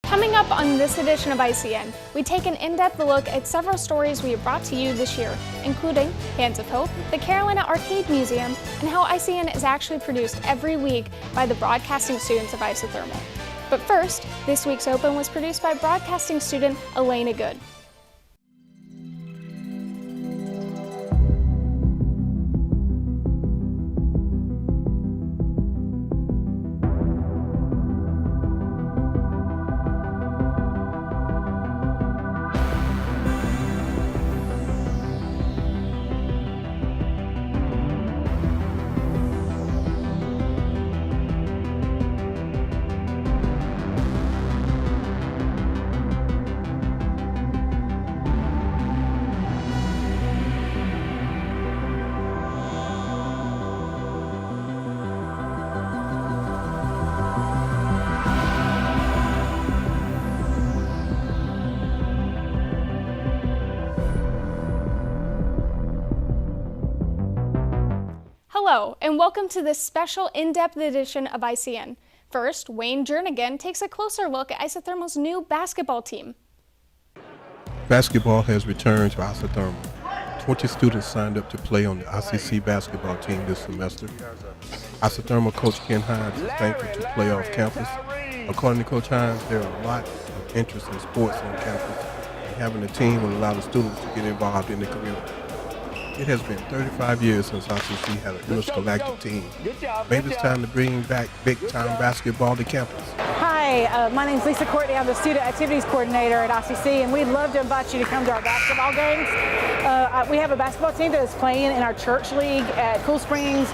Coming up on this edition of ICN, we take an in-depth look at several stories we have brought to you this year, including Hens of Hope, the Carolina Arcade Museum, and how ICN is actually produced every week by the broadcasting students of Isothermal. But first, this week's Open was produced by broadcasting student Elena Good. Hello, and welcome to this special in-depth edition of ICN. First, Wayne Jernigan takes a closer look at Isothermal's new basketball team. Basketball has returned to Isothermal. 20 students signed up to play on the ICC basketball team this semester. Isothermal coach Ken Hines is thankful to play off campus. According to Coach Hines, there are a lot of interest in sports on campus, and having a team will allow the students to get involved in the community. It has been 35 years since ICC had an intergalactic team. Maybe it's time to bring back big-time basketball to campus. Hi, my name is Lisa Courtney. I'm the Student Activities Coordinator at ICC, and we'd love to invite you to come to our basketball games. We have a basketball team that is playing in our church league at Cool Springs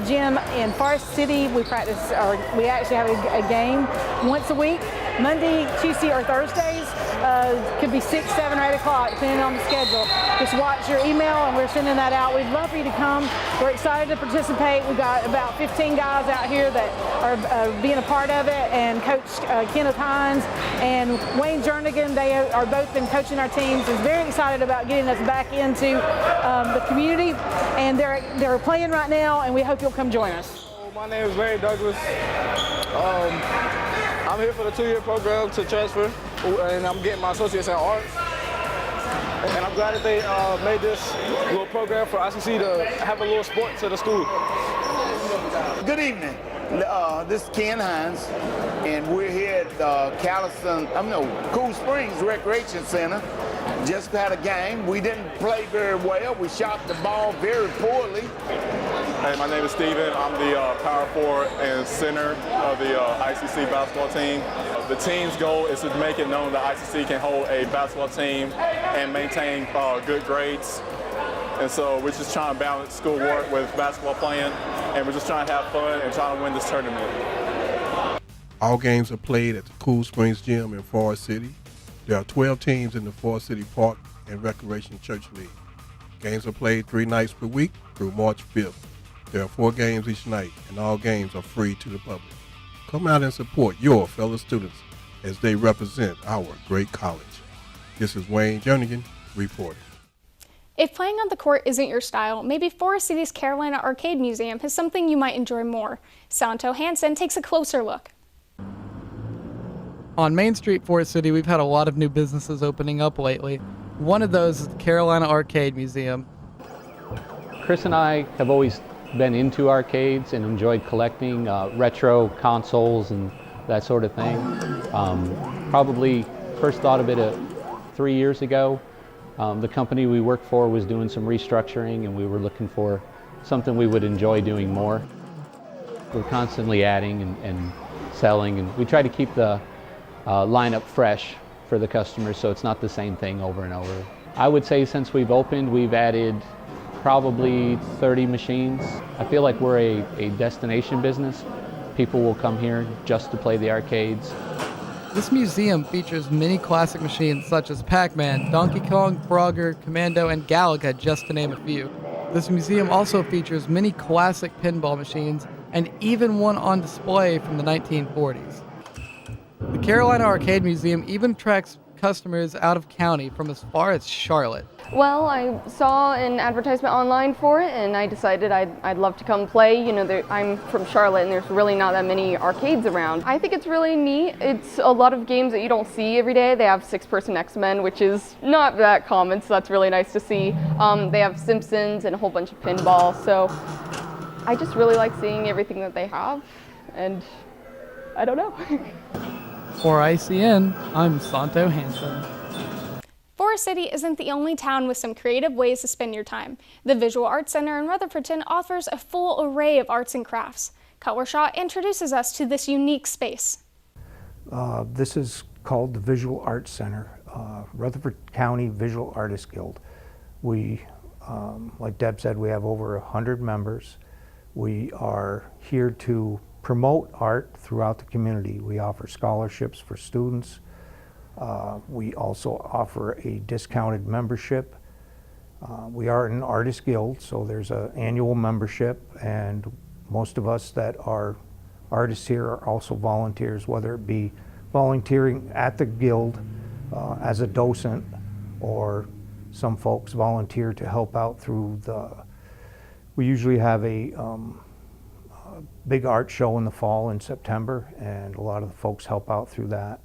gym in Forest City. We actually have a game once a week, Monday, Tuesday, or Thursdays. Could be 6, 7, or 8 o'clock, depending on the schedule. Just watch your email, and we're sending that out. We'd love for you to come. We're excited to participate. We've got about 15 guys out here that are being a part of it, and Coach Kenneth Hines and Wayne Jernigan, they are both been coaching our teams, is very excited about getting us back into the community, and they're playing right now, and we hope you'll come join us. My name is Larry Douglas. I'm here for the 2-year program to transfer, and I'm getting my associates in arts. And I'm glad that they made this little program for ICC to have a little sport to the school. Good evening. This is Ken Hines, and we're here at Cool Springs Recreation Center. Just had a game. We didn't play very well. We shot the ball very poorly. Hey, my name is Steven. I'm the power forward and center of the ICC basketball team. The team's goal is to make it known that ICC can hold a basketball team and maintain good grades. And so we're just trying to balance schoolwork with basketball playing, and we're just trying to have fun and trying to win this tournament. All games are played at the Cool Springs Gym in Forest City. There are 12 teams in the Forest City Park and Recreation Church League. Games are played 3 nights per week through March 5th. There are 4 games each night, and all games are free to the public. Come out and support your fellow students as they represent our great college. This is Wayne Jernigan reporting. If playing on the court isn't your style, maybe Forest City's Carolina Arcade Museum has something you might enjoy more. Santo Hansen takes a closer look. On Main Street, Forest City, we've had a lot of new businesses opening up lately. One of those is the Carolina Arcade Museum. Chris and I have always been into arcades and enjoyed collecting retro consoles and that sort of thing. Probably first thought of it 3 years ago. The company we worked for was doing some restructuring, and we were looking for something we would enjoy doing more. We're constantly adding and selling, and we try to keep the lineup fresh for the customers, so it's not the same thing over and over. I would say since we've opened, we've added probably 30 machines. I feel like we're a destination business. People will come here just to play the arcades. This museum features many classic machines such as Pac-Man, Donkey Kong, Frogger, Commando, and Galaga, just to name a few. This museum also features many classic pinball machines, and even one on display from the 1940s. The Carolina Arcade Museum even attracts customers out of county from as far as Charlotte. Well, I saw an advertisement online for it, and I decided I'd love to come play. You know, I'm from Charlotte, and there's really not that many arcades around. I think it's really neat. It's a lot of games that you don't see every day. They have six-person X-Men, which is not that common, so that's really nice to see. They have Simpsons and a whole bunch of pinball, so I just really like seeing everything that they have, and I don't know. For ICN, I'm Santo Hansen. Forest City isn't the only town with some creative ways to spend your time. The Visual Arts Center in Rutherfordton offers a full array of arts and crafts. Cutler Shaw introduces us to this unique space. This is called the Visual Arts Center, Rutherford County Visual Artists Guild. We, like Deb said, we have over 100 members. We are here to promote art throughout the community. We offer scholarships for students. We also offer a discounted membership. We are an artist guild, so there's an annual membership, and most of us that are artists here are also volunteers, whether it be volunteering at the guild as a docent, or some folks volunteer to help out through we usually have a big art show in the fall in September, and a lot of the folks help out through that.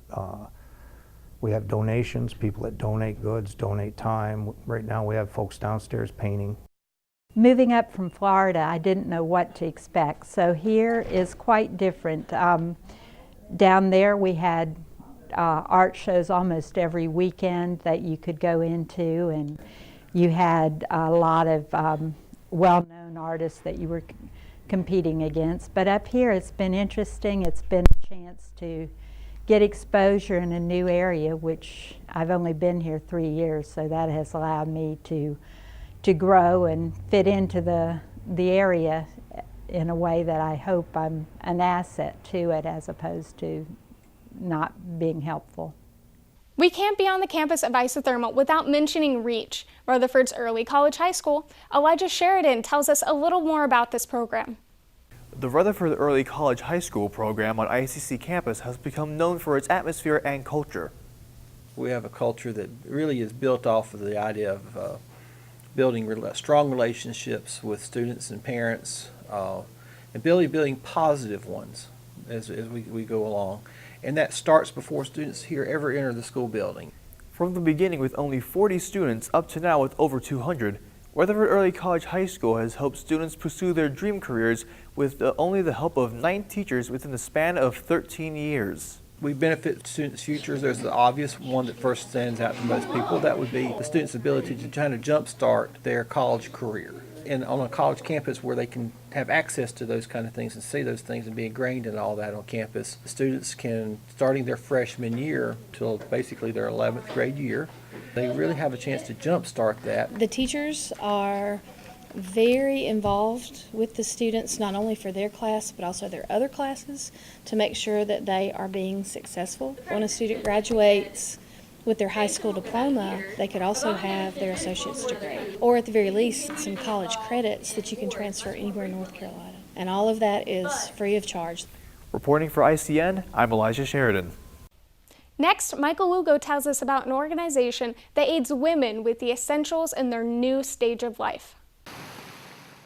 We have donations, people that donate goods, donate time. Right now we have folks downstairs painting. Moving up from Florida, I didn't know what to expect, so here is quite different. Down there we had art shows almost every weekend that you could go into, and you had a lot of well-known artists that you were competing against. But up here it's been interesting. It's been a chance to get exposure in a new area, which I've only been here 3 years, so that has allowed me to grow and fit into the area in a way that I hope I'm an asset to it as opposed to not being helpful. We can't be on the campus of Isothermal without mentioning REACH, Rutherford's early college high school. Elijah Sheridan tells us a little more about this program. The Rutherford Early College High School program on ICC campus has become known for its atmosphere and culture. We have a culture that really is built off of the idea of building strong relationships with students and parents, and building positive ones as we go along. And that starts before students here ever enter the school building. From the beginning with only 40 students up to now with over 200, Rutherford Early College High School has helped students pursue their dream careers with only the help of 9 teachers within the span of 13 years. We benefit students' futures. There's the obvious one that first stands out to most people. That would be the students' ability to kind of jumpstart their college career. And on a college campus where they can have access to those kind of things and see those things and be ingrained in all that on campus, students can, starting their freshman year till basically their 11th grade year, they really have a chance to jumpstart that. The teachers are very involved with the students, not only for their class but also their other classes, to make sure that they are being successful. When a student graduates with their high school diploma, they could also have their associate's degree, or at the very least some college credits that you can transfer anywhere in North Carolina. And all of that is free of charge. Reporting for ICN, I'm Elijah Sheridan. Next, Michael Lugo tells us about an organization that aids women with the essentials in their new stage of life.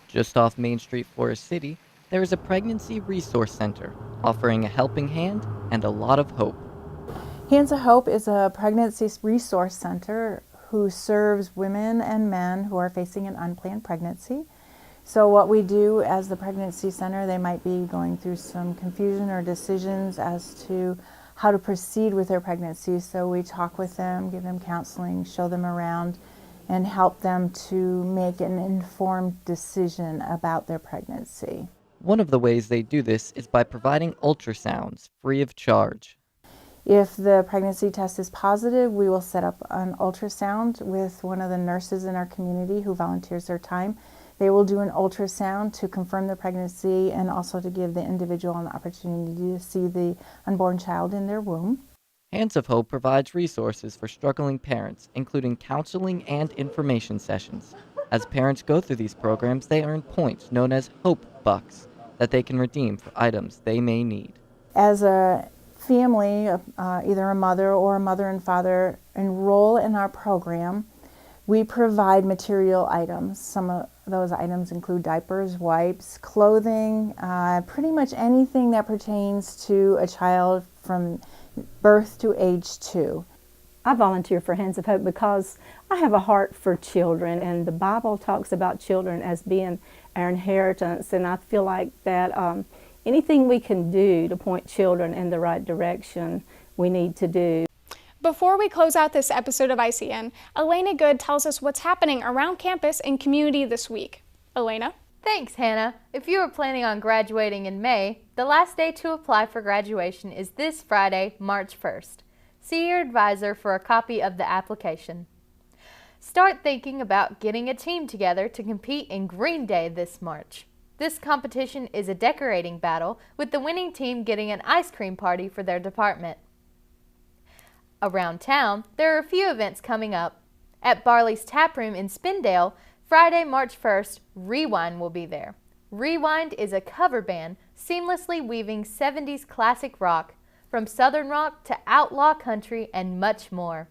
Just off Main Street, Forest City, there is a pregnancy resource center offering a helping hand and a lot of hope. Hens of Hope is a pregnancy resource center who serves women and men who are facing an unplanned pregnancy. So what we do as the pregnancy center, they might be going through some confusion or decisions as to how to proceed with their pregnancy. So we talk with them, give them counseling, show them around, and help them to make an informed decision about their pregnancy. One of the ways they do this is by providing ultrasounds free of charge. If the pregnancy test is positive, we will set up an ultrasound with one of the nurses in our community who volunteers their time. They will do an ultrasound to confirm the pregnancy and also to give the individual an opportunity to see the unborn child in their womb. Hens of Hope provides resources for struggling parents, including counseling and information sessions. As parents go through these programs, they earn points known as Hope Bucks that they can redeem for items they may need. As a family, either a mother or a mother and father, enroll in our program, we provide material items. Some of those items include diapers, wipes, clothing, pretty much anything that pertains to a child from birth to age 2. I volunteer for Hens of Hope because I have a heart for children, and the Bible talks about children as being our inheritance, and I feel like that anything we can do to point children in the right direction, we need to do. Before we close out this episode of ICN, Elena Good tells us what's happening around campus and community this week. Elena? Thanks, Hannah. If you are planning on graduating in May, the last day to apply for graduation is this Friday, March 1st. See your advisor for a copy of the application. Start thinking about getting a team together to compete in Green Day this March. This competition is a decorating battle, with the winning team getting an ice cream party for their department. Around town, there are a few events coming up. At Barley's Tap Room in Spindale, Friday, March 1st, Rewind will be there. Rewind is a cover band seamlessly weaving 70s classic rock, from Southern rock to outlaw country and much more.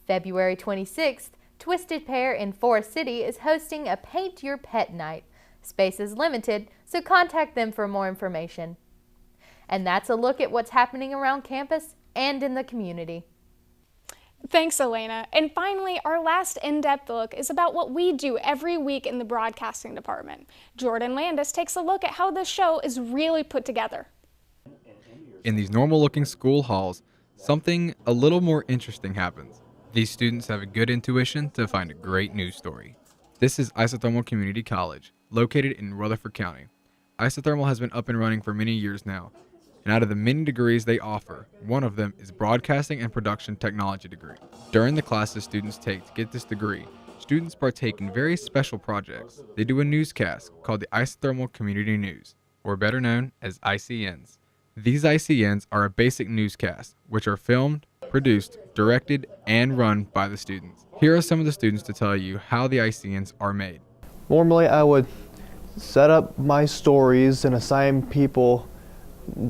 February 26th, Twisted Pair in Forest City is hosting a Paint Your Pet Night. Space is limited, so contact them for more information. And that's a look at what's happening around campus and in the community. Thanks, Elena. And finally, our last in-depth look is about what we do every week in the broadcasting department. Jordan Landis takes a look at how this show is really put together. In these normal-looking school halls, something a little more interesting happens. These students have a good intuition to find a great news story. This is Isothermal Community College, located in Rutherford County. Isothermal has been up and running for many years now, and out of the many degrees they offer, one of them is Broadcasting and Production Technology degree. During the classes students take to get this degree, students partake in very special projects. They do a newscast called the Isothermal Community News, or better known as ICNs. These ICNs are a basic newscast, which are filmed, produced, directed, and run by the students. Here are some of the students to tell you how the ICNs are made. Normally I would set up my stories and assign people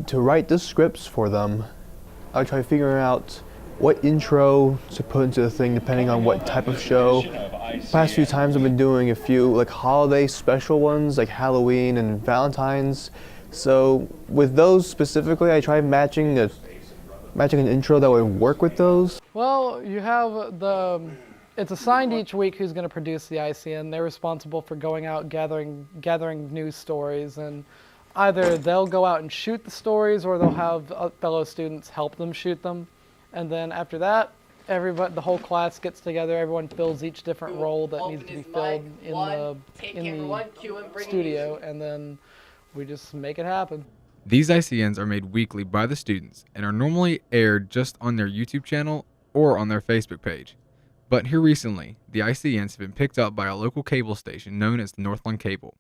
to write the scripts for them. I try figuring out what intro to put into the thing depending on what type of show. Past few times I've been doing a few like holiday special ones like Halloween and Valentine's. So with those specifically, I try matching an intro that would work with those. Well, you have it's assigned each week who's going to produce the ICN. They're responsible for going out gathering news stories, and either they'll go out and shoot the stories or they'll have fellow students help them shoot them. And then after that, the whole class gets together, everyone fills each different role that needs to be filled in the studio, and then we just make it happen. These ICNs are made weekly by the students and are normally aired just on their YouTube channel or on their Facebook page. But here recently, the ICNs have been picked up by a local cable station known as Northland Cable.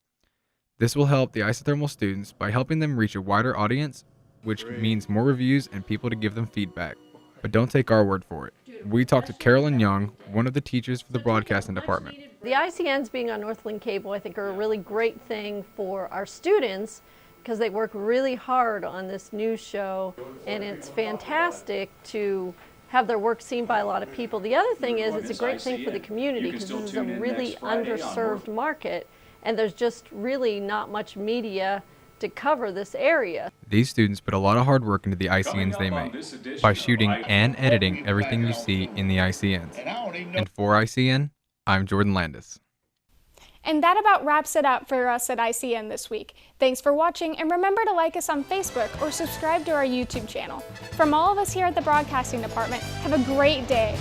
This will help the isothermal students by helping them reach a wider audience, which means more reviews and people to give them feedback. But don't take our word for it. We talked to Carolyn Young, one of the teachers for the broadcasting department. The ICNs being on Northland Cable, I think, are a really great thing for our students because they work really hard on this news show, and it's fantastic to have their work seen by a lot of people. The other thing is it's a great thing for the community because this is a really underserved market, and there's just really not much media to cover this area. These students put a lot of hard work into the ICNs they make by shooting and editing everything you see in the ICNs. And for ICN, I'm Jordan Landis. And that about wraps it up for us at ICN this week. Thanks for watching, and remember to like us on Facebook or subscribe to our YouTube channel. From all of us here at the Broadcasting Department, have a great day.